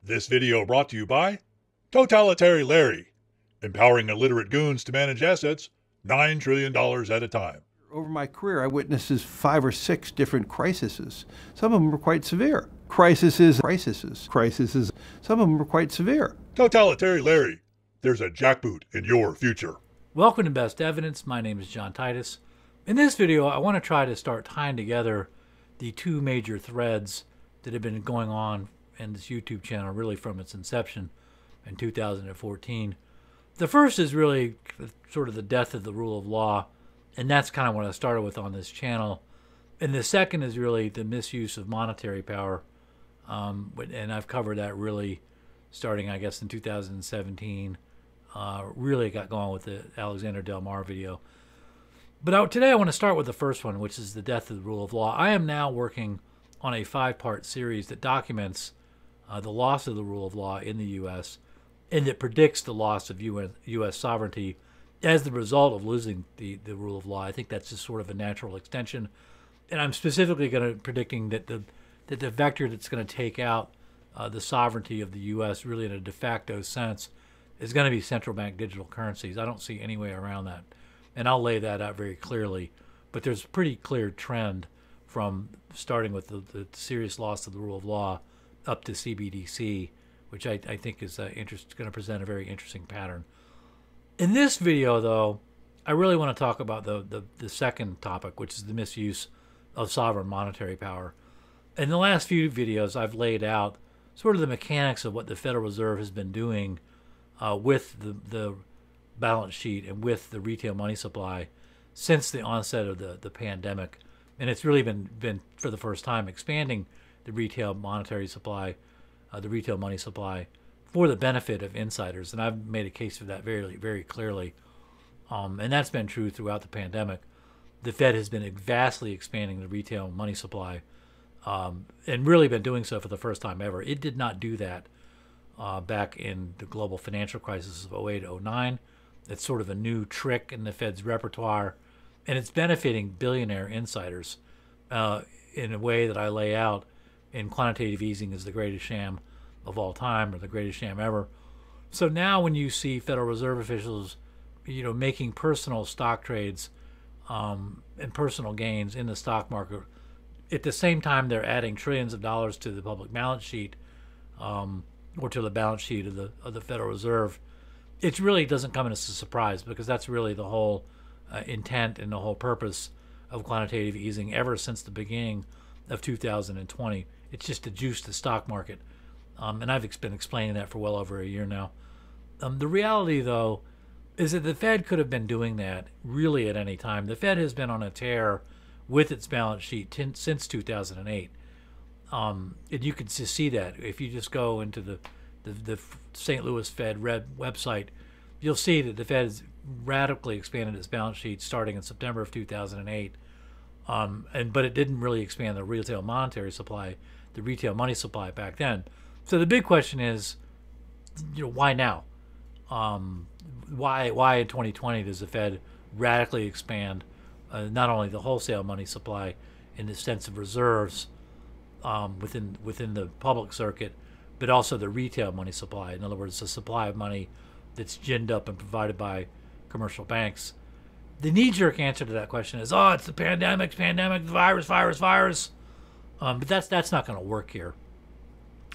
This video brought to you by Totalitarian Larry, empowering illiterate goons to manage assets $9 trillion at a time. Over my career, I witnessed 5 or 6 different crises. Some of them were quite severe. Crises. Some of them were quite severe. Totalitarian Larry, there's a jackboot in your future. Welcome to Best Evidence. My name is John Titus. In this video, I want to try to start tying together the two major threads that have been going on in this YouTube channel really from its inception in 2014. The first is really sort of the death of the rule of law, and that's kind of what I started with on this channel. And the second is really the misuse of monetary power, and I've covered that really starting, I guess, in 2017. Really got going with the Alexander Del Mar video. But today I want to start with the first one, which is the death of the rule of law. I am now working on a 5-part series that documents the loss of the rule of law in the U.S. and that predicts the loss of U.S. sovereignty as the result of losing the rule of law. I think that's just sort of a natural extension. And I'm specifically predicting that the vector that's going to take out the sovereignty of the U.S. really in a de facto sense is going to be central bank digital currencies. I don't see any way around that. And I'll lay that out very clearly. But there's a pretty clear trend from starting with the serious loss of the rule of law up to CBDC, which I think is going to present a very interesting pattern. In this video, though, I really want to talk about the second topic, which is the misuse of sovereign monetary power. In the last few videos, I've laid out sort of the mechanics of what the Federal Reserve has been doing with the balance sheet and with the retail money supply since the onset of the pandemic. And it's really been for the first time expanding the retail monetary supply, the retail money supply for the benefit of insiders. And I've made a case for that very, very clearly. And that's been true throughout the pandemic. The Fed has been vastly expanding the retail money supply and really been doing so for the first time ever. It did not do that back in the global financial crisis of 08-09. It's sort of a new trick in the Fed's repertoire, and it's benefiting billionaire insiders in a way that I lay out in Quantitative Easing is the greatest sham of all time, or the greatest sham ever. So now when you see Federal Reserve officials, making personal stock trades and personal gains in the stock market, at the same time they're adding trillions of dollars to the public balance sheet or to the balance sheet of the Federal Reserve, it really doesn't come as a surprise, because that's really the whole intent and the whole purpose of quantitative easing ever since the beginning of 2020. It's just to juice the stock market. And I've been explaining that for well over a year now. The reality, though, is that the Fed could have been doing that really at any time. The Fed has been on a tear with its balance sheet since 2008. And you can just see that if you just go into the St. Louis Fed website, you'll see that the Fed has radically expanded its balance sheet starting in September of 2008. But it didn't really expand the retail monetary supply, the retail money supply back then. So the big question is, why now? Why in 2020 does the Fed radically expand not only the wholesale money supply in the sense of reserves within the public circuit, but also the retail money supply? In other words, the supply of money that's ginned up and provided by commercial banks. The knee-jerk answer to that question is, oh, it's the pandemic, the virus. But that's not going to work here,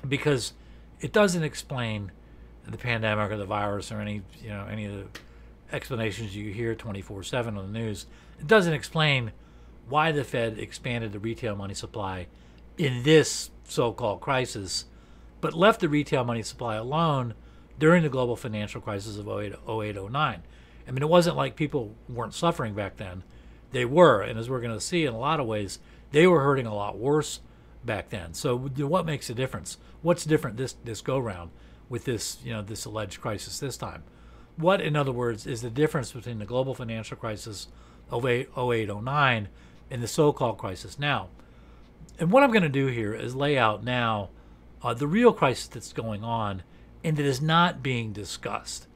because it doesn't explain the pandemic or the virus or any of the explanations you hear 24/7 on the news. It doesn't explain why the Fed expanded the retail money supply in this so-called crisis, but left the retail money supply alone during the global financial crisis of 08-09. I mean, it wasn't like people weren't suffering back then. They were, and as we're going to see in a lot of ways, they were hurting a lot worse back then. So what makes a difference? What's different this go-round with this alleged crisis this time? What, in other words, is the difference between the global financial crisis of 08-09 and the so-called crisis now? And what I'm going to do here is lay out now the real crisis that's going on and that is not being discussed.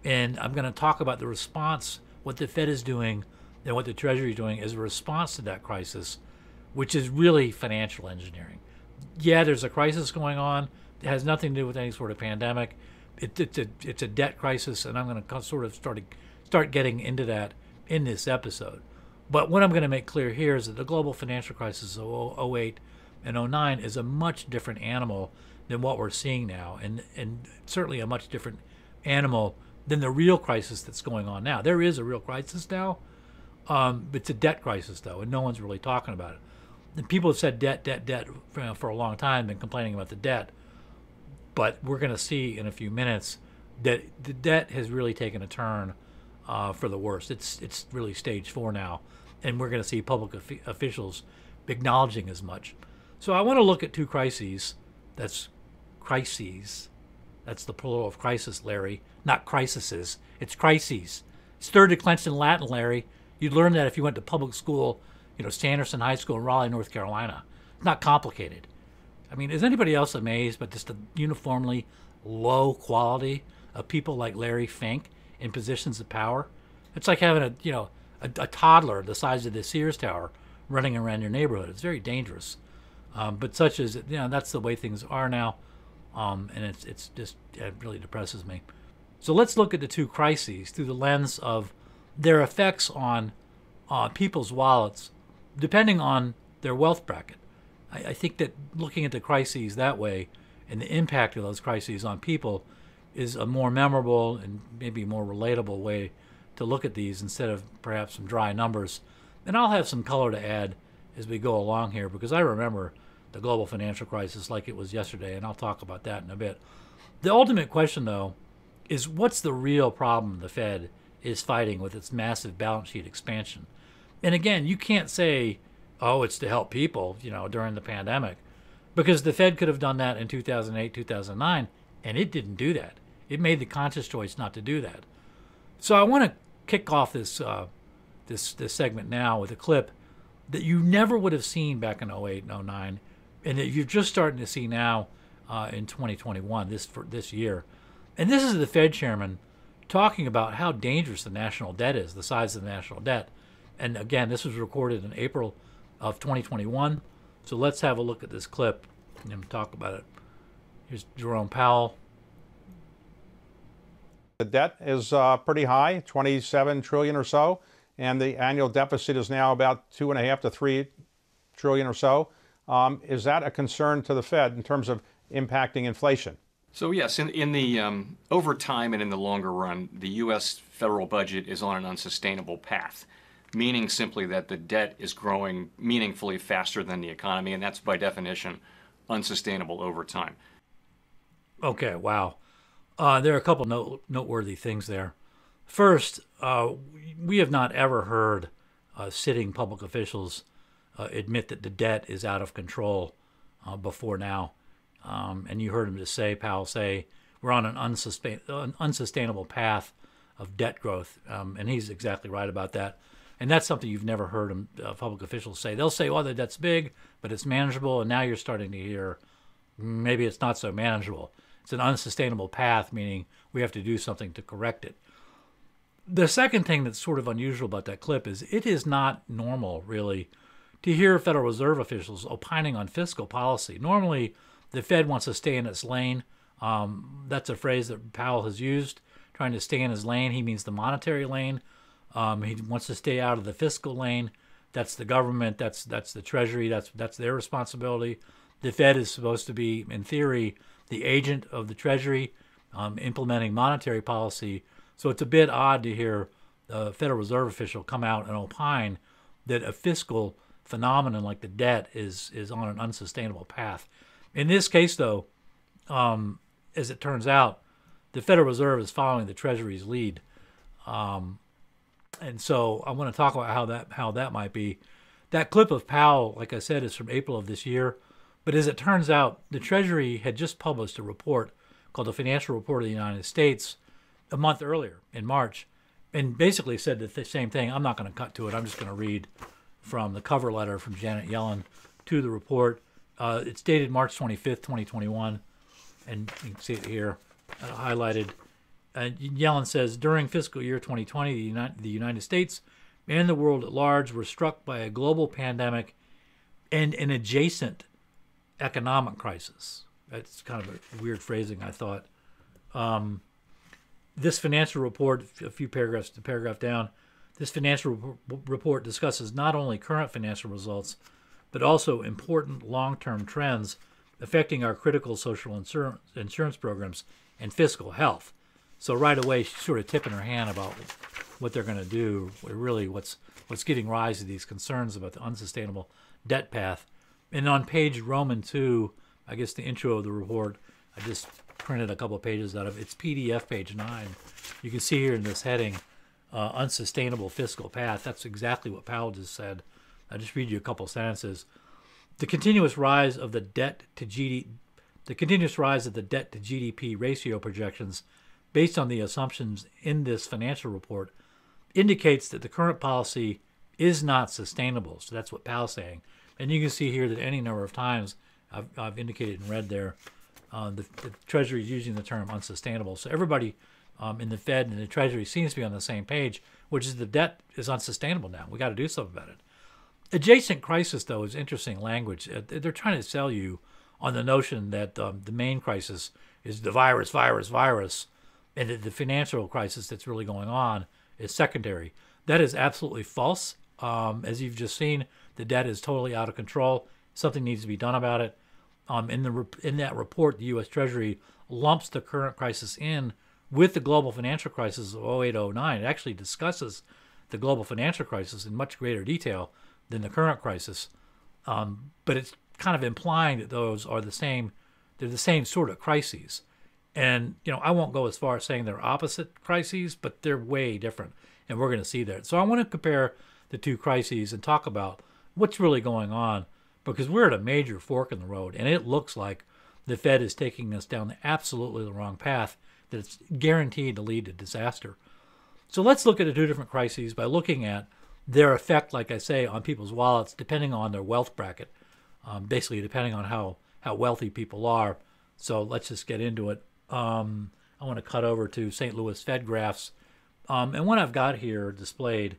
And I'm going to talk about the response, what the Fed is doing and what the Treasury is doing as a response to that crisis, which is really financial engineering. Yeah, there's a crisis going on. has nothing to do with any sort of pandemic. It's a debt crisis, and I'm going to sort of start getting into that in this episode. But what I'm going to make clear here is that the global financial crisis of 08 and 09 is a much different animal than what we're seeing now, and certainly a much different animal than the real crisis that's going on now. There is a real crisis now. It's a debt crisis, though, and no one's really talking about it. And people have said debt for a long time, been complaining about the debt. But we're going to see in a few minutes that the debt has really taken a turn for the worst. It's really stage 4 now, and we're going to see public officials acknowledging as much. So I want to look at two crises. That's crises. That's the plural of crisis, Larry, not crises. It's crises. It's third declension in Latin, Larry. You'd learn that if you went to public school, Sanderson High School in Raleigh, North Carolina. It's not complicated. I mean, is anybody else amazed by just the uniformly low quality of people like Larry Fink in positions of power? It's like having a toddler the size of the Sears Tower running around your neighborhood. It's very dangerous. But such as that's the way things are now, and it really depresses me. So let's look at the two crises through the lens of their effects on people's wallets, depending on their wealth bracket. I think that looking at the crises that way and the impact of those crises on people is a more memorable and maybe more relatable way to look at these instead of perhaps some dry numbers. And I'll have some color to add as we go along here, because I remember the global financial crisis like it was yesterday, and I'll talk about that in a bit. The ultimate question, though, is what's the real problem the Fed is fighting with its massive balance sheet expansion? And again, you can't say, oh, it's to help people, during the pandemic, because the Fed could have done that in 2008, 2009, and it didn't do that. It made the conscious choice not to do that. So I want to kick off this segment now with a clip that you never would have seen back in 08 and 09, and that you're just starting to see now in 2021, this year. And this is the Fed chairman talking about how dangerous the national debt is, the size of the national debt. And again, this was recorded in April of 2021. So let's have a look at this clip and talk about it. Here's Jerome Powell. The debt is pretty high, 27 trillion or so, and the annual deficit is now about 2.5 to 3 trillion or so. Is that a concern to the Fed in terms of impacting inflation? So yes, in the over time and in the longer run, the U.S. federal budget is on an unsustainable path, meaning simply that the debt is growing meaningfully faster than the economy, and that's by definition unsustainable over time. Okay, wow. There are a couple noteworthy things there. First, we have not ever heard sitting public officials admit that the debt is out of control before now. And you heard him just say, Powell say, we're on an unsustainable path of debt growth. And he's exactly right about that. And that's something you've never heard public officials say. They'll say, well, the debt's big, but it's manageable. And now you're starting to hear maybe it's not so manageable. It's an unsustainable path, meaning we have to do something to correct it. The second thing that's sort of unusual about that clip is it is not normal, really, to hear Federal Reserve officials opining on fiscal policy. Normally, the Fed wants to stay in its lane. That's a phrase that Powell has used, trying to stay in his lane. He means the monetary lane. He wants to stay out of the fiscal lane. That's the government. That's the Treasury. That's their responsibility. The Fed is supposed to be, in theory, the agent of the Treasury, implementing monetary policy. So it's a bit odd to hear a Federal Reserve official come out and opine that a fiscal phenomenon like the debt is on an unsustainable path. In this case, though, as it turns out, the Federal Reserve is following the Treasury's lead. And so I want to talk about how that might be. That clip of Powell, like I said, is from April of this year. But as it turns out, the Treasury had just published a report called the Financial Report of the United States a month earlier, in March, and basically said the same thing. I'm not going to cut to it. I'm just going to read from the cover letter from Janet Yellen to the report. It's dated March 25th, 2021, and you can see it here highlighted. Yellen says, during fiscal year 2020, the United States and the world at large were struck by a global pandemic and an adjacent economic crisis. It's kind of a weird phrasing, I thought. This financial report, a few paragraphs, the paragraph down, this financial report discusses not only current financial results, but also important long-term trends affecting our critical social insurance programs and fiscal health. So right away, she's sort of tipping her hand about what they're going to do, really what's giving rise to these concerns about the unsustainable debt path. And on page Roman 2, I guess the intro of the report, I just printed a couple of pages out of it. It's PDF page 9. You can see here in this heading, unsustainable fiscal path. That's exactly what Powell just said. I'll just read you a couple sentences. The continuous rise of the debt to GDP ratio projections based on the assumptions in this financial report indicates that the current policy is not sustainable. So that's what Powell's saying. And you can see here that any number of times I've indicated in red there, the Treasury is using the term unsustainable. So everybody in the Fed and the Treasury seems to be on the same page, which is the debt is unsustainable now. We got to do something about it. Adjacent crisis, though, is interesting language. They're trying to sell you on the notion that the main crisis is the virus, and that the financial crisis that's really going on is secondary. That is absolutely false. As you've just seen, the debt is totally out of control. Something needs to be done about it. In that report, the U.S. Treasury lumps the current crisis in with the global financial crisis of 08-09. It actually discusses the global financial crisis in much greater detail than the current crisis. But it's kind of implying that those are the same. They're the same sort of crises. And, I won't go as far as saying they're opposite crises, but they're way different. And we're going to see that. So I want to compare the two crises and talk about what's really going on, because we're at a major fork in the road, and it looks like the Fed is taking us down absolutely the wrong path that it's guaranteed to lead to disaster. So let's look at the two different crises by looking at their effect, like I say, on people's wallets, depending on their wealth bracket, basically depending on how wealthy people are. So let's just get into it. I want to cut over to St. Louis Fed graphs. And what I've got here displayed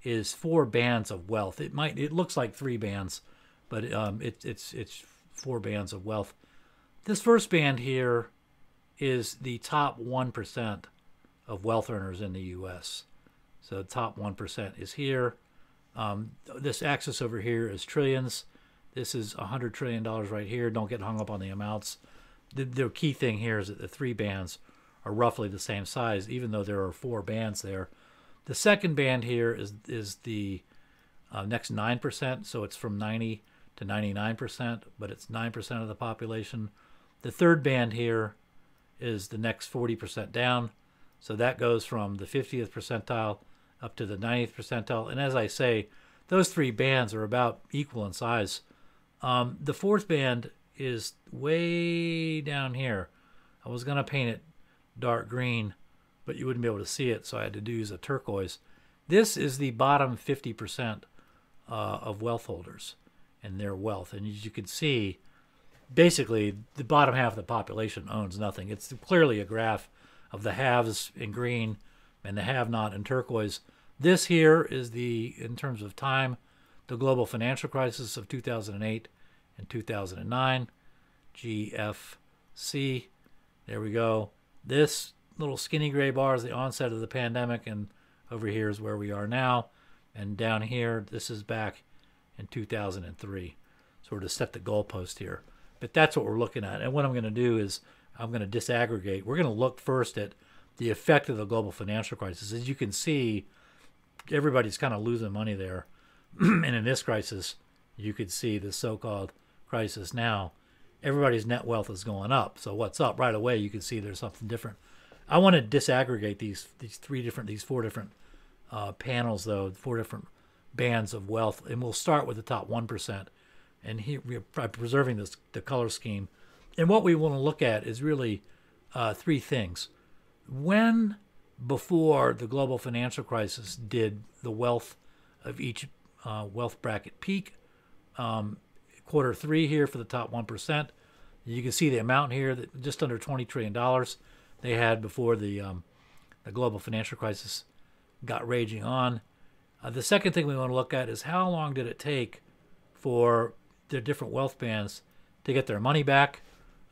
is 4 bands of wealth. It looks like 3 bands, but it's 4 bands of wealth. This first band here is the top 1% of wealth earners in the U.S. So the top 1% is here. This axis over here is trillions. This is $100 trillion right here. Don't get hung up on the amounts. The key thing here is that the 3 bands are roughly the same size, even though there are 4 bands there. The second band here is the next 9%, so it's from 90 to 99%, but it's 9% of the population. The third band here is the next 40% down, so that goes from the 50th percentile up to the 90th percentile. And as I say, those 3 bands are about equal in size. The fourth band is way down here. I was going to paint it dark green, but you wouldn't be able to see it, so I had to use a turquoise. This is the bottom 50% of wealth holders and their wealth. And as you can see, basically the bottom half of the population owns nothing. It's clearly a graph of the haves in green and the have-not in turquoise. This here is in terms of time, the global financial crisis of 2008 and 2009, GFC. There we go. This little skinny gray bar is the onset of the pandemic, and over here is where we are now. And down here, this is back in 2003. So we're to set the goalpost here. But that's what we're looking at. And what I'm going to do is I'm going to disaggregate. We're going to look first at the effect of the global financial crisis. As you can see, everybody's kind of losing money there. And in this crisis, you could see the so-called crisis now. Everybody's net wealth is going up. So what's up? Right away, you can see there's something different. I want to disaggregate these 4 different panels, though, 4 different bands of wealth, and we'll start with the top 1%. And here we're preserving the color scheme. And what we want to look at is really 3 things. When, before the global financial crisis, did the wealth of each wealth bracket peak? Quarter 3 here for the top 1%. You can see the amount here, that just under $20 trillion they had before the global financial crisis got raging on. The second thing we want to look at is how long did it take for the different wealth bands to get their money back.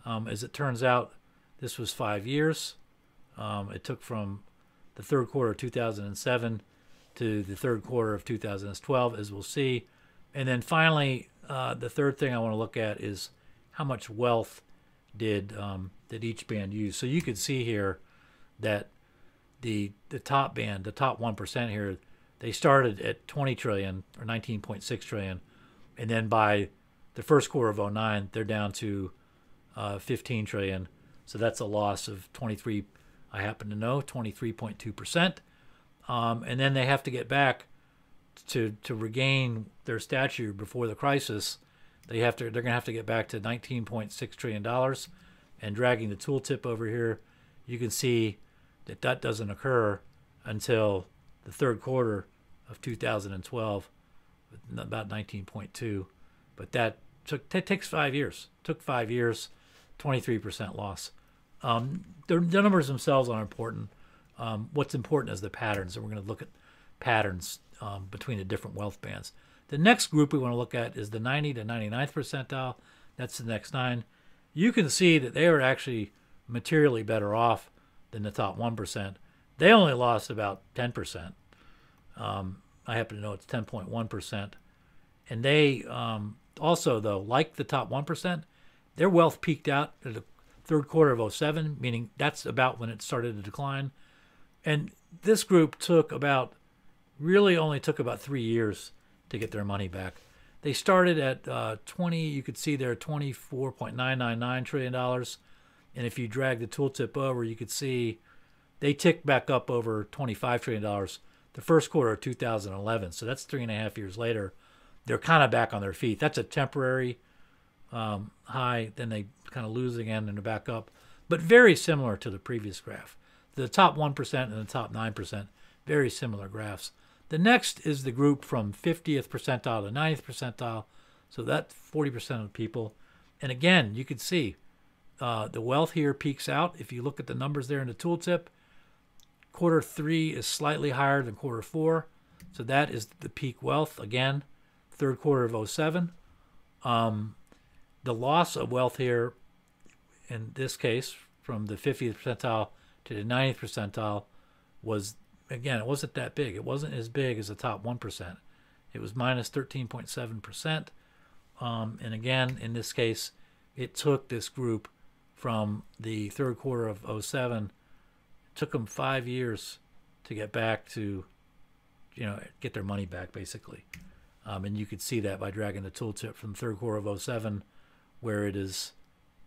As it turns out, this was 5 years. It took from the third quarter of 2007 to the third quarter of 2012, as we'll see. And then finally, the third thing I want to look at is how much wealth did each band use. So you can see here that the top band, the top 1% here, they started at 20 trillion or 19.6 trillion, and then by the first quarter of 2009, they're down to 15 trillion. So that's a loss of 23. I happen to know 23.2%, and then they have to get back to regain their stature before the crisis. They're going to have to get back to $19.6 trillion. And dragging the tooltip over here, you can see that doesn't occur until the third quarter of 2012, about 19.2. But that takes 5 years. Took 5 years, 23% loss. The numbers themselves aren't important. What's important is the patterns, and we're going to look at patterns between the different wealth bands. The next group we want to look at is the 90 to 99th percentile. That's the next 9. You can see that they are actually materially better off than the top 1%. They only lost about 10%. I happen to know it's 10.1%. And they also, though, like the top 1%, their wealth peaked out at the third quarter of 2007, meaning that's about when it started to decline. And this group only took about 3 years to get their money back. They started at 20, you could see there, $24.999 trillion. And if you drag the tooltip over, you could see they ticked back up over $25 trillion the first quarter of 2011. So that's 3.5 years later. They're kind of back on their feet. That's a temporary high. Then they kind of lose again and they're back up. But very similar to the previous graph. The top 1% and the top 9%, very similar graphs. The next is the group from 50th percentile to 90th percentile. So that's 40% of the people. And again, you can see the wealth here peaks out. If you look at the numbers there in the tooltip, quarter 3 is slightly higher than quarter 4. So that is the peak wealth. Again, third quarter of 2007. The loss of wealth here, in this case, from the 50th percentile to the 90th percentile was, again, it wasn't that big. It wasn't as big as the top 1%. It was minus 13.7%. And again, in this case, it took this group from the third quarter of 2007, it took them 5 years to get back to, get their money back, basically. And you could see that by dragging the tooltip from the third quarter of 2007, where it is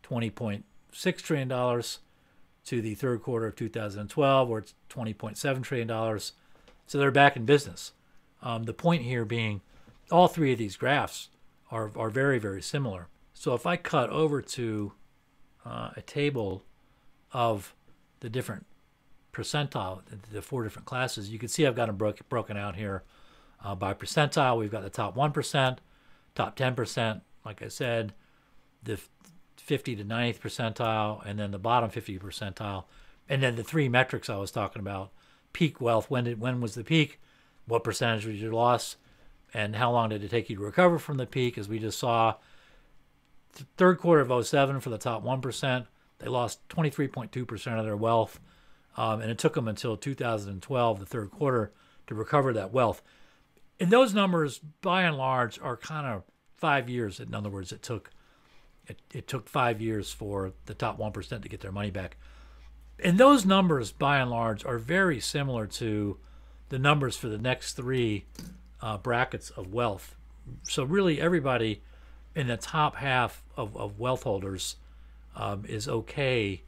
$20.6 trillion, to the third quarter of 2012, where it's $20.7 trillion. So they're back in business. The point here being all three of these graphs are very, very similar. So if I cut over to a table of the different percentile, the 4 different classes, you can see I've got them broken out here by percentile. We've got the top 1%, top 10%, like I said, the 50 to 90th percentile, and then the bottom 50 percentile, and then the 3 metrics I was talking about: peak wealth, when was the peak, what percentage was your loss, and how long did it take you to recover from the peak. As we just saw, the third quarter of 2007 for the top 1%, they lost 23.2% of their wealth, and it took them until 2012, the third quarter, to recover that wealth. And those numbers, by and large, are kind of 5 years. In other words, it took 5 years for the top 1% to get their money back. And those numbers, by and large, are very similar to the numbers for the next 3 brackets of wealth. So really, everybody in the top half of wealth holders is okay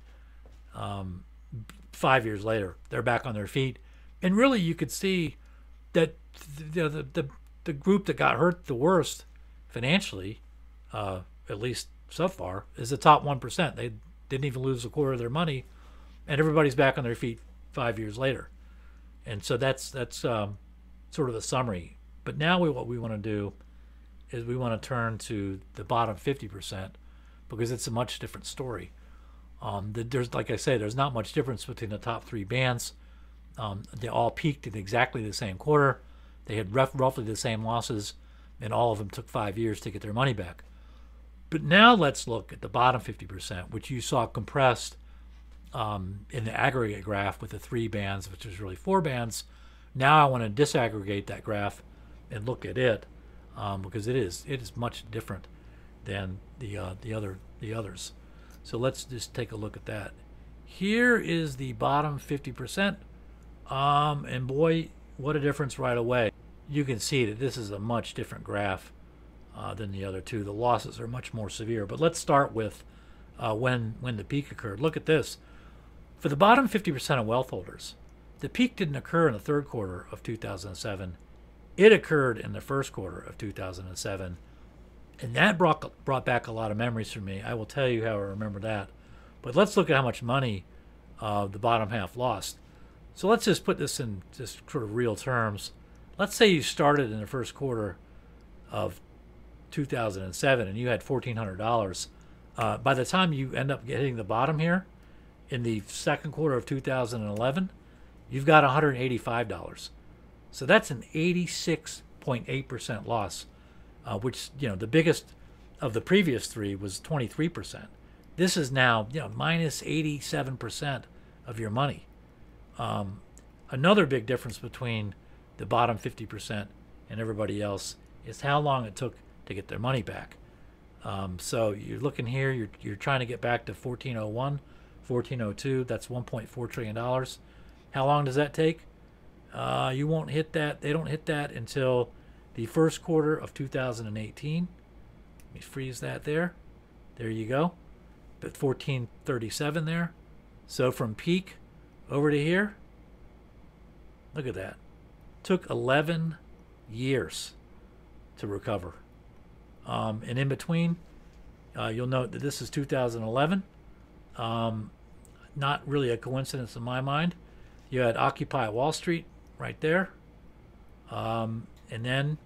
5 years later. They're back on their feet. And really, you could see that the group that got hurt the worst financially, at least so far, is the top 1%. They didn't even lose a quarter of their money, and everybody's back on their feet 5 years later. And so that's sort of the summary. But now what we want to do is we want to turn to the bottom 50%, because it's a much different story. There's, like I say, there's not much difference between the top 3 bands. They all peaked in exactly the same quarter. They had roughly the same losses, and all of them took 5 years to get their money back. But now let's look at the bottom 50%, which you saw compressed in the aggregate graph with the 3 bands, which is really 4 bands. Now I want to disaggregate that graph and look at it because it is much different than the others. So let's just take a look at that. Here is the bottom 50%, and boy, what a difference right away. You can see that this is a much different graph than the other two. The losses are much more severe. But let's start with when the peak occurred. Look at this. For the bottom 50% of wealth holders, the peak didn't occur in the third quarter of 2007. It occurred in the first quarter of 2007. And that brought back a lot of memories for me. I will tell you how I remember that. But let's look at how much money the bottom half lost. So let's just put this in just sort of real terms. Let's say you started in the first quarter of 2007 and you had $1,400. By the time you end up hitting the bottom here in the second quarter of 2011, you've got $185. So that's an 86.8% loss, which, the biggest of the previous 3 was 23%. This is now, minus 87% of your money. Another big difference between the bottom 50% and everybody else is how long it took to get their money back. So you're looking here, you're trying to get back to 1401, 1402. That's $1.4 trillion. How long does that take? You won't hit that. They don't hit that until the first quarter of 2018. Let me freeze that there. There you go. But 1437 there. So from peak over to here, look at that. Took 11 years to recover. And in between, you'll note that this is 2011. Not really a coincidence in my mind. You had Occupy Wall Street right there. And then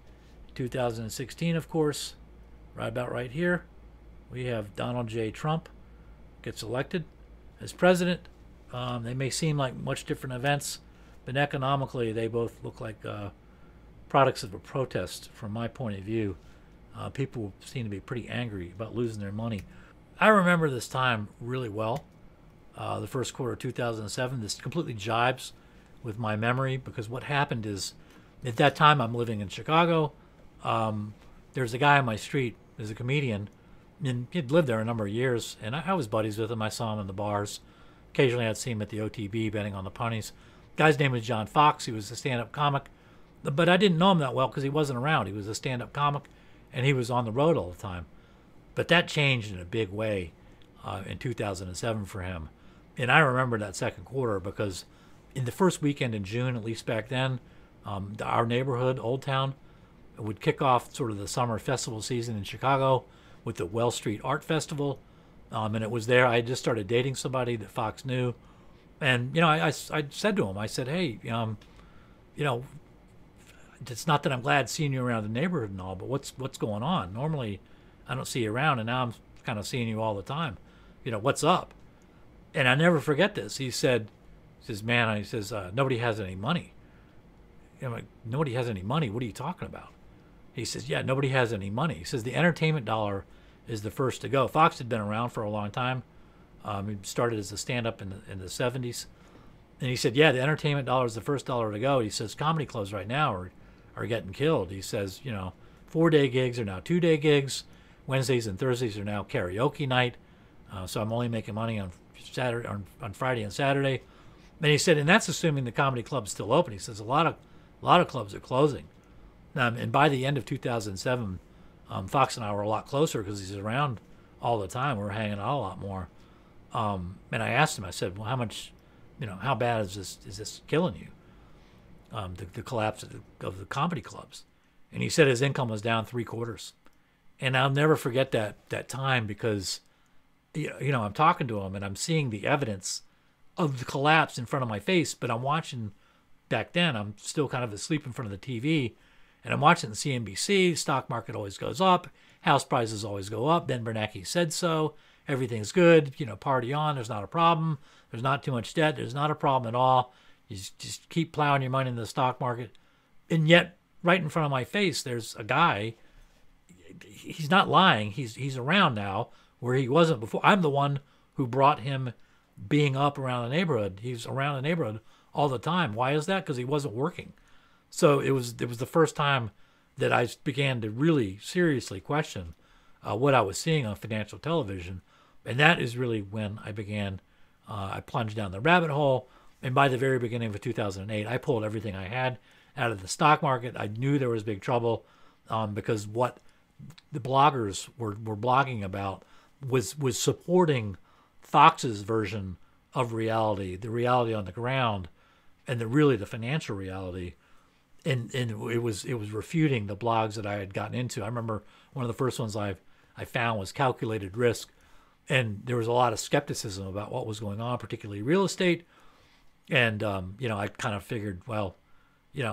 2016, of course, right about right here, we have Donald J. Trump gets elected as president. They may seem like much different events, but economically they both look like products of a protest from my point of view. People seem to be pretty angry about losing their money. I remember this time really well. The first quarter of 2007, this completely jibes with my memory because what happened is at that time I'm living in Chicago. There's a guy on my street who's a comedian, and he'd lived there a number of years, and I was buddies with him. I saw him in the bars. Occasionally I'd see him at the OTB betting on the punnies. Guy's name was John Fox. He was a stand-up comic, but I didn't know him that well because he wasn't around. He was a stand-up comic, and he was on the road all the time. But that changed in a big way in 2007 for him. And I remember that second quarter because in the first weekend in June, at least back then, our neighborhood, Old Town, would kick off sort of the summer festival season in Chicago with the Well Street Art Festival. And it was there. I had just started dating somebody that Fox knew. And, I said to him, I said, hey, it's not that I'm glad seeing you around the neighborhood and all, but what's going on? Normally, I don't see you around, and now I'm kind of seeing you all the time. What's up? And I never forget this. He says, nobody has any money. I'm like, nobody has any money? What are you talking about? He says, yeah, nobody has any money. He says the entertainment dollar is the first to go. Fox had been around for a long time. He started as a stand-up in the 70s. And he said, yeah, the entertainment dollar is the first dollar to go. He says comedy clubs right now are getting killed. He says, 4-day gigs are now 2-day gigs. Wednesdays and Thursdays are now karaoke night. So I'm only making money on Friday and Saturday. And he said, and that's assuming the comedy club's still open. He says a lot of clubs are closing. And by the end of 2007, Fox and I were a lot closer because he's around all the time. We're hanging out a lot more. And I asked him, I said, well, how much, how bad is this killing you? The collapse of the comedy clubs. And he said his income was down 3/4. And I'll never forget that time because, I'm talking to him and I'm seeing the evidence of the collapse in front of my face, but I'm watching back then. I'm still kind of asleep in front of the TV, and I'm watching the CNBC. Stock market always goes up. House prices always go up. Ben Bernanke said so. Everything's good. Party on. There's not a problem. There's not too much debt. There's not a problem at all. You just keep plowing your money in the stock market. And yet, right in front of my face, there's a guy, he's not lying. He's around now where he wasn't before. I'm the one who brought him being up around the neighborhood. He's around the neighborhood all the time. Why is that? Because he wasn't working. So it was the first time that I began to really seriously question what I was seeing on financial television. And that is really when I began, I plunged down the rabbit hole. And by the very beginning of 2008, I pulled everything I had out of the stock market. I knew there was big trouble because what the bloggers were blogging about was supporting Fox's version of reality, the reality on the ground, and the financial reality. And it was refuting the blogs that I had gotten into. I remember one of the first ones I found was Calculated Risk, and there was a lot of skepticism about what was going on, particularly real estate. And I kind of figured, well,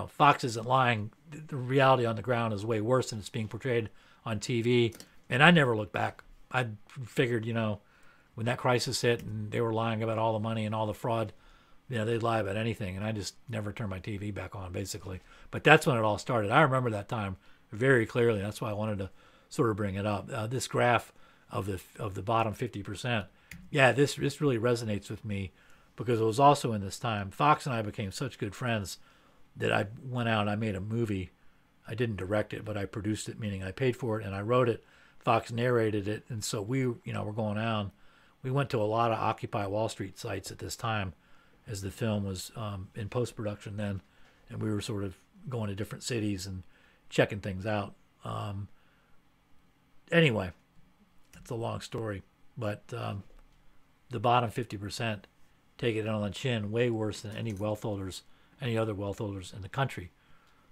Fox isn't lying. The reality on the ground is way worse than it's being portrayed on TV. And I never looked back. I figured, when that crisis hit and they were lying about all the money and all the fraud, they'd lie about anything. And I just never turned my TV back on, basically. But that's when it all started. I remember that time very clearly. That's why I wanted to sort of bring it up. This graph of the bottom 50%, this really resonates with me because it was also in this time. Fox and I became such good friends that I went out and I made a movie. I didn't direct it, but I produced it, meaning I paid for it and I wrote it. Fox narrated it. And so we, were going out. We went to a lot of Occupy Wall Street sites at this time as the film was in post-production then. And we were sort of going to different cities and checking things out. Anyway, that's a long story. But the bottom 50% take it on the chin way worse than any other wealth holders in the country.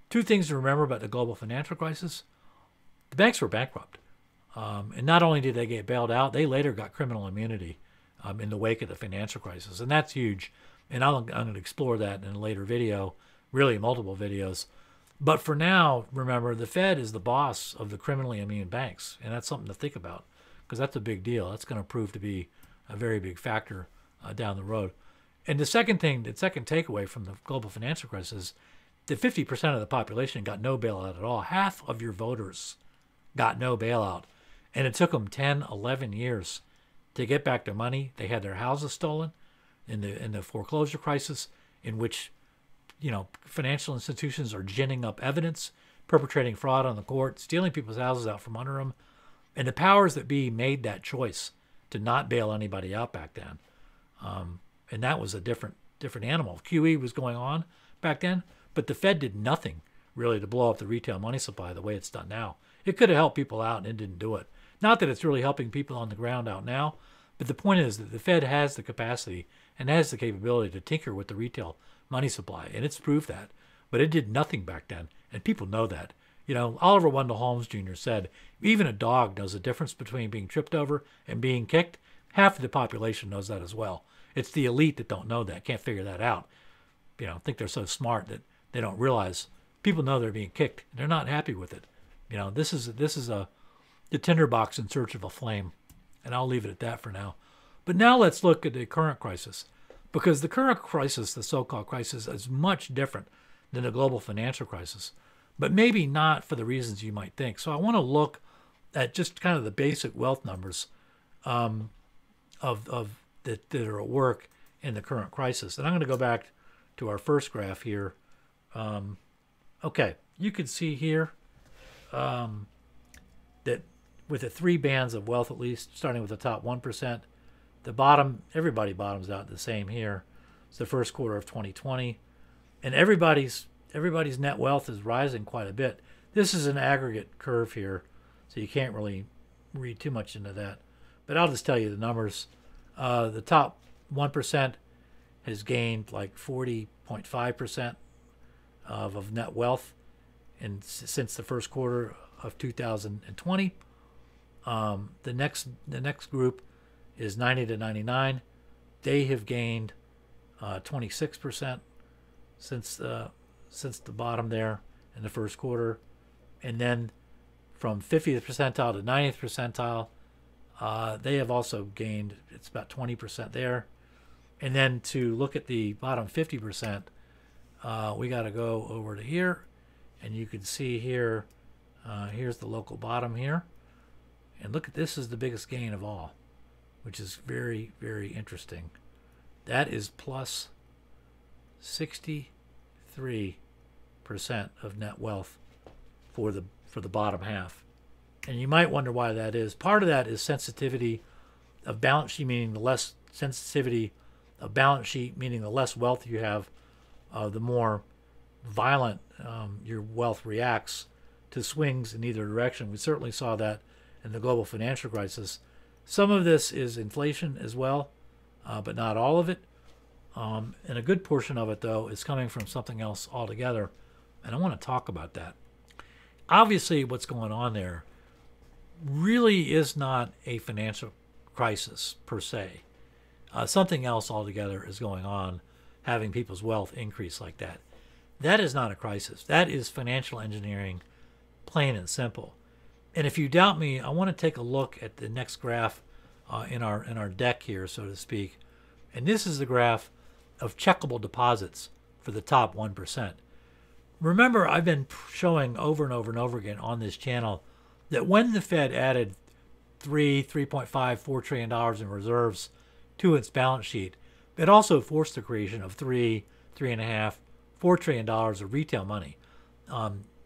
Two things to remember about the global financial crisis. The banks were bankrupt. And not only did they get bailed out, they later got criminal immunity in the wake of the financial crisis. And that's huge. And I'm going to explore that in a later video, really multiple videos. But for now, remember, the Fed is the boss of the criminally immune banks. And that's something to think about because that's a big deal. That's going to prove to be a very big factor down the road. And the second takeaway from the global financial crisis, that 50% of the population got no bailout at all. Half of your voters got no bailout. And it took them 10, 11 years to get back their money. They had their houses stolen in the foreclosure crisis, in which, financial institutions are ginning up evidence, perpetrating fraud on the court, stealing people's houses out from under them. And the powers that be made that choice to not bail anybody out back then. And that was a different animal. QE was going on back then, but the Fed did nothing really to blow up the retail money supply the way it's done now. It could have helped people out and it didn't do it. Not that it's really helping people on the ground out now, but the point is that the Fed has the capacity and has the capability to tinker with the retail money supply, and it's proved that. But it did nothing back then, and people know that. Oliver Wendell Holmes Jr. said, even a dog knows the difference between being tripped over and being kicked. Half of the population knows that as well. It's the elite that don't know that, can't figure that out. Think they're so smart that they don't realize people know they're being kicked. They're not happy with it. This is the tinderbox in search of a flame. And I'll leave it at that for now. But now let's look at the current crisis. Because the current crisis, the so-called crisis, is much different than the global financial crisis. But maybe not for the reasons you might think. So I want to look at just kind of the basic wealth numbers that are at work in the current crisis. And I'm going to go back to our first graph here. Okay, you can see here that with the three bands of wealth, at least, starting with the top 1%, the bottom, everybody bottoms out the same here. It's the first quarter of 2020. And everybody's net wealth is rising quite a bit. This is an aggregate curve here, so you can't really read too much into that. But I'll just tell you the numbers. The top 1% has gained like 40.5% of net wealth since the first quarter of 2020. The next group is 90 to 99. They have gained 26% since the bottom there in the first quarter. And then from 50th percentile to 90th percentile, they have also gained, it's about 20% there. And then to look at the bottom 50%, we got to go over to here. And you can see here, Here's the local bottom here. And look at this, is the biggest gain of all, which is very, very interesting. That is plus 63% of net wealth for the bottom half. And you might wonder why that is. Part of that is sensitivity of balance sheet, meaning the less sensitivity of balance sheet, meaning the less wealth you have, the more violent your wealth reacts to swings in either direction. We certainly saw that in the global financial crisis. Some of this is inflation as well, but not all of it. And a good portion of it, though, is coming from something else altogether. And I want to talk about that. Obviously, what's going on there really is not a financial crisis per se. Something else altogether is going on, having people's wealth increase like that. That is not a crisis. That is financial engineering, plain and simple. And if you doubt me, I want to take a look at the next graph in our deck here, so to speak. And this is the graph of checkable deposits for the top 1%. Remember, I've been showing over and over and over again on this channel that when the Fed added $3.5, $4 trillion in reserves to its balance sheet, it also forced the creation of $3.5, $4 trillion of retail money.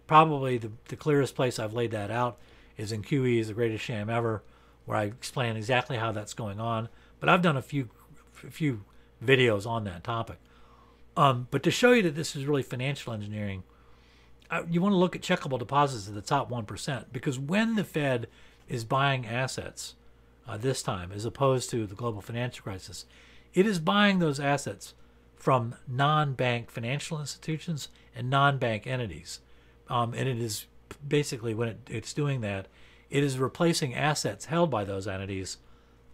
Probably the clearest place I've laid that out is in QE is the Greatest Sham Ever, where I explain exactly how that's going on. But I've done a few videos on that topic. But to show you that this is really financial engineering, you want to look at checkable deposits at the top 1%, because when the Fed is buying assets this time, as opposed to the global financial crisis, it is buying those assets from non-bank financial institutions and non-bank entities. And it is basically, when it's doing that, it is replacing assets held by those entities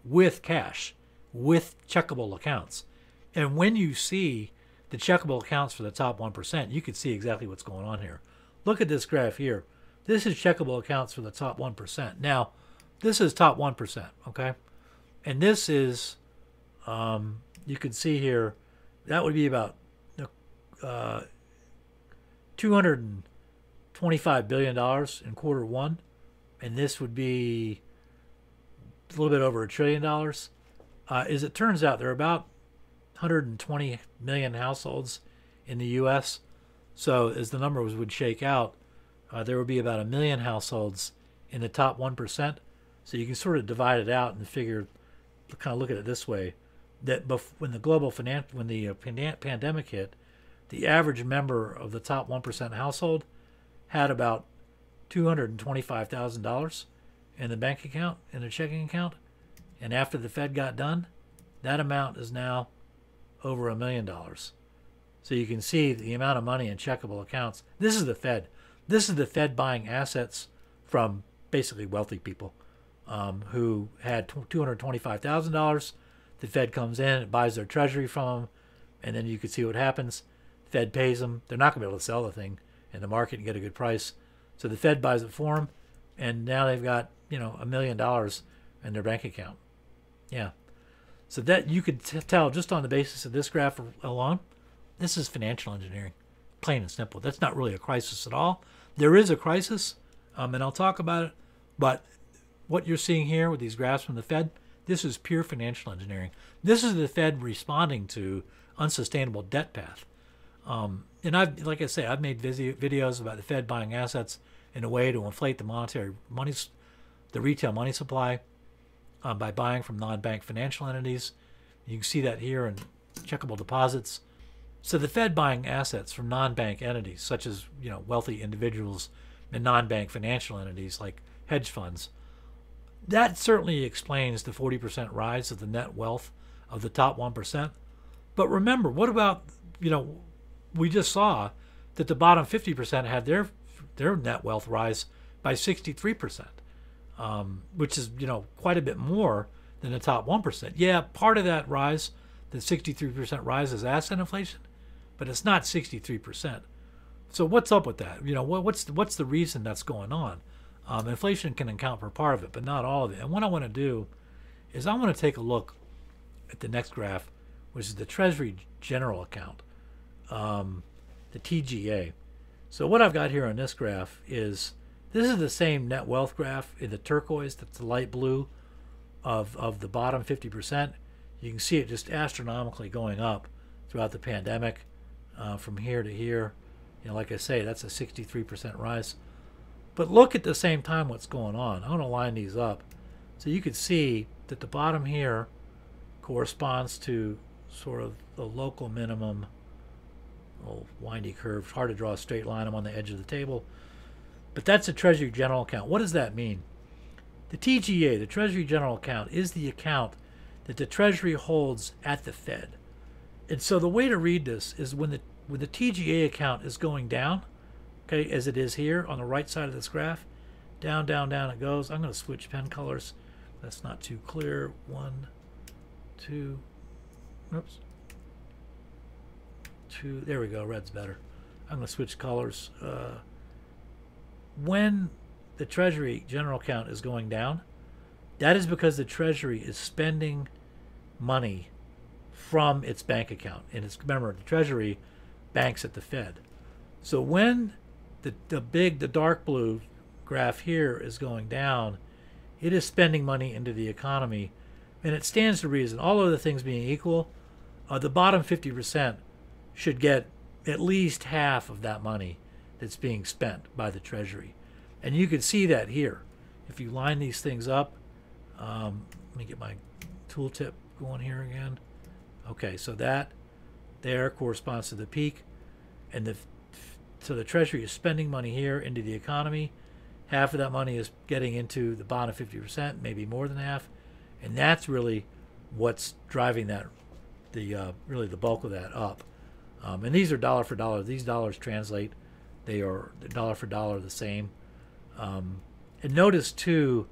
with cash, with checkable accounts. And when you see the checkable accounts for the top 1%, you can see exactly what's going on here. Look at this graph here. This is checkable accounts for the top 1%. Now, this is top 1%, okay? And this is, you can see here, that would be about $225 billion in quarter one. And this would be a little bit over $1 trillion. As it turns out, there are about 120 million households in the U.S. So as the numbers would shake out, there would be about 1 million households in the top 1%. So you can sort of divide it out and figure, kind of look at it this way, that when the pandemic hit, the average member of the top 1% household had about $225,000 in the bank account, in their checking account. And after the Fed got done, that amount is now over $1 million. So you can see the amount of money in checkable accounts. This is the Fed. This is the Fed buying assets from basically wealthy people who had $225,000. The Fed comes in, it buys their Treasury from them, and then you can see what happens. The Fed pays them. They're not going to be able to sell the thing in the market and get a good price. So the Fed buys it for them, and now they've got, $1 million in their bank account. Yeah. So that you could tell just on the basis of this graph alone, this is financial engineering, plain and simple. That's not really a crisis at all. There is a crisis, and I'll talk about it, but what you're seeing here with these graphs from the Fed, this is pure financial engineering. This is the Fed responding to unsustainable debt path. And like I say, I've made videos about the Fed buying assets in a way to inflate the monetary money, the retail money supply by buying from non-bank financial entities. You can see that here in checkable deposits. So the Fed buying assets from non-bank entities, such as wealthy individuals and non-bank financial entities like hedge funds, that certainly explains the 40% rise of the net wealth of the top 1%. But remember, what about, we just saw that the bottom 50% had their net wealth rise by 63%, which is, quite a bit more than the top 1%. Yeah, part of that rise, the 63% rise, is asset inflation, but it's not 63%. So what's up with that? What's the reason that's going on? Inflation can account for part of it, but not all of it. And what I want to do is I want to take a look at the next graph, which is the Treasury General Account, the TGA. So what I've got here on this graph is This is the same net wealth graph in the turquoise, that's the light blue of the bottom 50%. You can see it just astronomically going up throughout the pandemic from here to here. You know, like I say, that's a 63% rise. But look at the same time what's going on. I'm going to line these up so you can see that the bottom here corresponds to sort of the local minimum. Oh, windy curve, hard to draw a straight line. I'm on the edge of the table. But that's the Treasury General Account. What does that mean? The TGA, the Treasury General Account, is the account that the Treasury holds at the Fed. And so the way to read this is when the TGA account is going down, okay, as it is here on the right side of this graph, down, down, down it goes. I'm going to switch pen colors. That's not too clear. 1, 2, oops. 2, there we go, red's better. I'm going to switch colors. When the Treasury General Account is going down, that is because the Treasury is spending money from its bank account. And it's, remember, the Treasury banks at the Fed. So when the dark blue graph here is going down, it is spending money into the economy. And it stands to reason, all other things being equal, the bottom 50% should get at least half of that money that's being spent by the Treasury. And you can see that here. If you line these things up, let me get my tooltip going here again. Okay, so that there corresponds to the peak. And so the Treasury is spending money here into the economy. Half of that money is getting into the bottom 50%, maybe more than half. And that's really what's driving that, really the bulk of that up. And these are dollar for dollar. These dollars translate. They are dollar for dollar the same. And notice, too,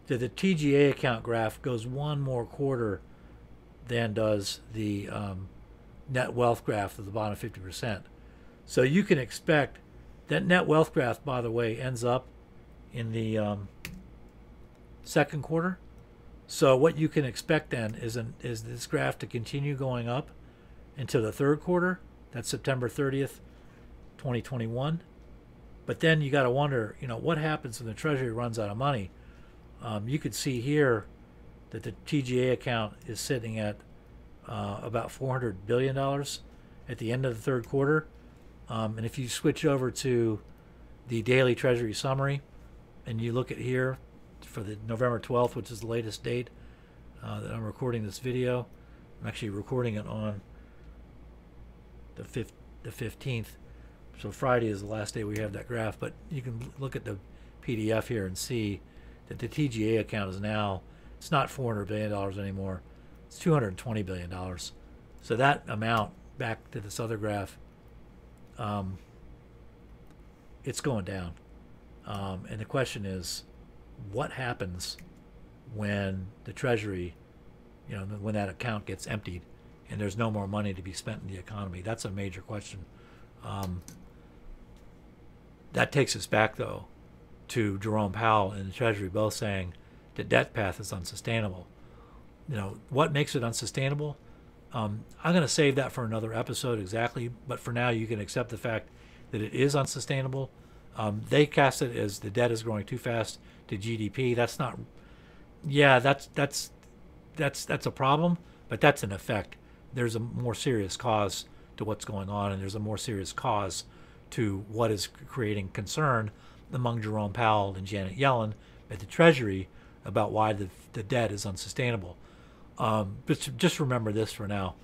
that the TGA account graph goes one more quarter than does the net wealth graph of the bottom 50%. So you can expect that net wealth graph, by the way, ends up in the second quarter. So what you can expect then is this graph to continue going up until the third quarter. That's September 30th, 2021. But then you got to wonder, you know, what happens when the Treasury runs out of money? You could see here that the TGA account is sitting at about $400 billion at the end of the third quarter. And if you switch over to the daily Treasury summary and you look at here for the November 12th, which is the latest date that I'm recording this video, I'm actually recording it on the 15th. So Friday is the last day we have that graph, but you can look at the PDF here and see that the TGA account is now, it's not $400 billion anymore, it's $220 billion. So that amount, back to this other graph, it's going down. And the question is, what happens when the Treasury, you know, when that account gets emptied and there's no more money to be spent in the economy? That's a major question. That takes us back, though, to Jerome Powell and the Treasury both saying the debt path is unsustainable. You know, what makes it unsustainable? I'm going to save that for another episode exactly, but for now you can accept the fact that it is unsustainable. They cast it as the debt is growing too fast to GDP. That's not, yeah, that's a problem, but that's an effect. There's a more serious cause to what's going on, and there's a more serious cause to what is creating concern among Jerome Powell and Janet Yellen at the Treasury about why the debt is unsustainable. But just remember this for now,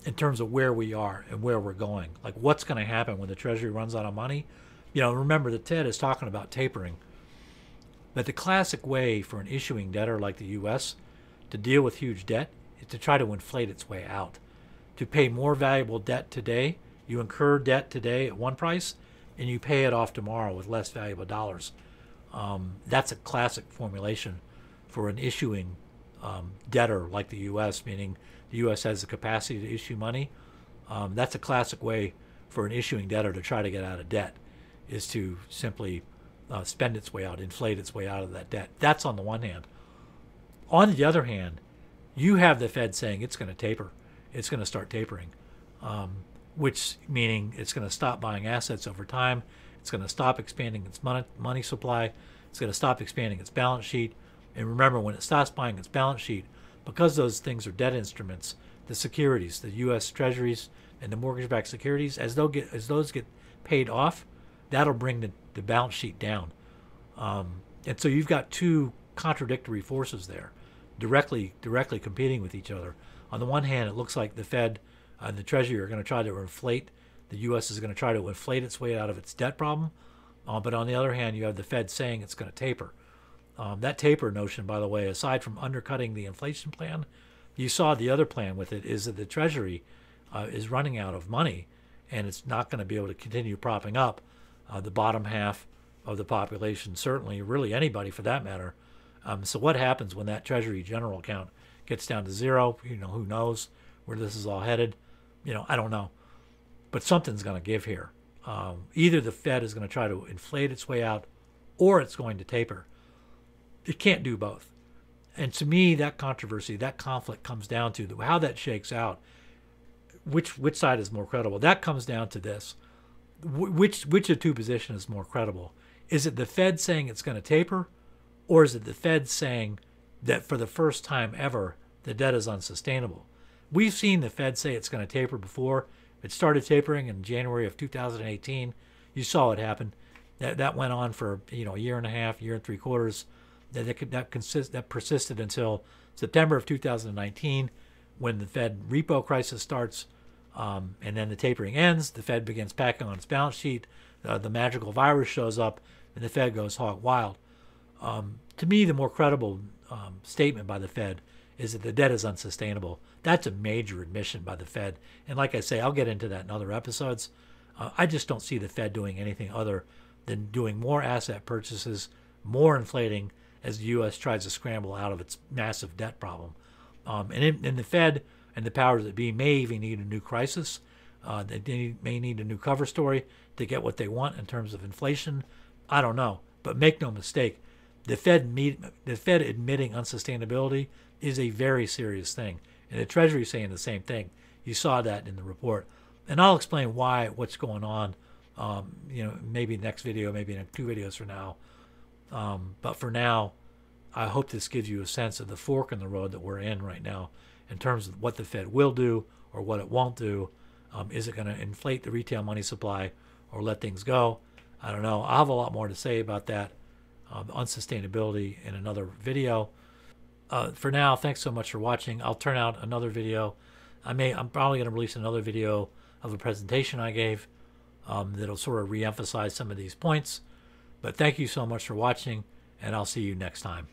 in terms of where we are and where we're going. Like, what's going to happen when the Treasury runs out of money? You know, remember the TED is talking about tapering. But the classic way for an issuing debtor like the U.S. to deal with huge debt is to try to inflate its way out. To pay more valuable debt today, you incur debt today at one price, and you pay it off tomorrow with less valuable dollars. That's a classic formulation for an issuing debtor like the U.S., meaning the U.S. has the capacity to issue money. That's a classic way for an issuing debtor to try to get out of debt, is to simply spend its way out, inflate its way out of that debt. That's on the one hand. On the other hand, you have the Fed saying it's going to taper. It's going to start tapering, which meaning it's going to stop buying assets over time. It's going to stop expanding its money supply. It's going to stop expanding its balance sheet. And remember, when it stops buying its balance sheet, because those things are debt instruments, the securities, the U.S. Treasuries and the mortgage-backed securities, as those get paid off, that'll bring the balance sheet down. And so you've got two contradictory forces there, directly competing with each other. On the one hand, it looks like the Fed and the Treasury are going to try to inflate. The U.S. is going to try to inflate its way out of its debt problem. But on the other hand, you have the Fed saying it's going to taper. That taper notion, by the way, aside from undercutting the inflation plan, you saw the other plan with it is that the Treasury is running out of money, and it's not going to be able to continue propping up the bottom half of the population, certainly, really anybody for that matter. So what happens when that Treasury general account gets down to zero? Who knows where this is all headed? I don't know. But something's going to give here. Either the Fed is going to try to inflate its way out, or it's going to taper. It can't do both. And to me, that controversy, that conflict comes down to how that shakes out. Which side is more credible? That comes down to this. Which of the two positions is more credible? Is it the Fed saying it's going to taper, or is it the Fed saying that for the first time ever, the debt is unsustainable? We've seen the Fed say it's going to taper before. It started tapering in January of 2018. You saw it happen. That went on for a year and a half, year and 3/4. That persisted until September of 2019, when the Fed repo crisis starts, and then the tapering ends. The Fed begins packing on its balance sheet. The magical virus shows up, and the Fed goes hog wild. To me, the more credible statement by the Fed is that the debt is unsustainable. That's a major admission by the Fed. And like I say, I'll get into that in other episodes. I just don't see the Fed doing anything other than doing more asset purchases, more inflating, as the U.S. tries to scramble out of its massive debt problem. And the Fed and the powers that be may even need a new crisis. They may need a new cover story to get what they want in terms of inflation. I don't know. But make no mistake, the Fed admitting unsustainability is a very serious thing. And the Treasury is saying the same thing. You saw that in the report. And I'll explain what's going on, maybe next video, maybe in 2 videos from now. But for now, I hope this gives you a sense of the fork in the road that we're in right now in terms of what the Fed will do or what it won't do. Is it going to inflate the retail money supply or let things go? I don't know. I'll have a lot more to say about that, unsustainability, in another video. For now, thanks so much for watching. I'll turn out another video. I'm probably going to release another video of a presentation I gave that'll sort of re-emphasize some of these points. But thank you so much for watching, and I'll see you next time.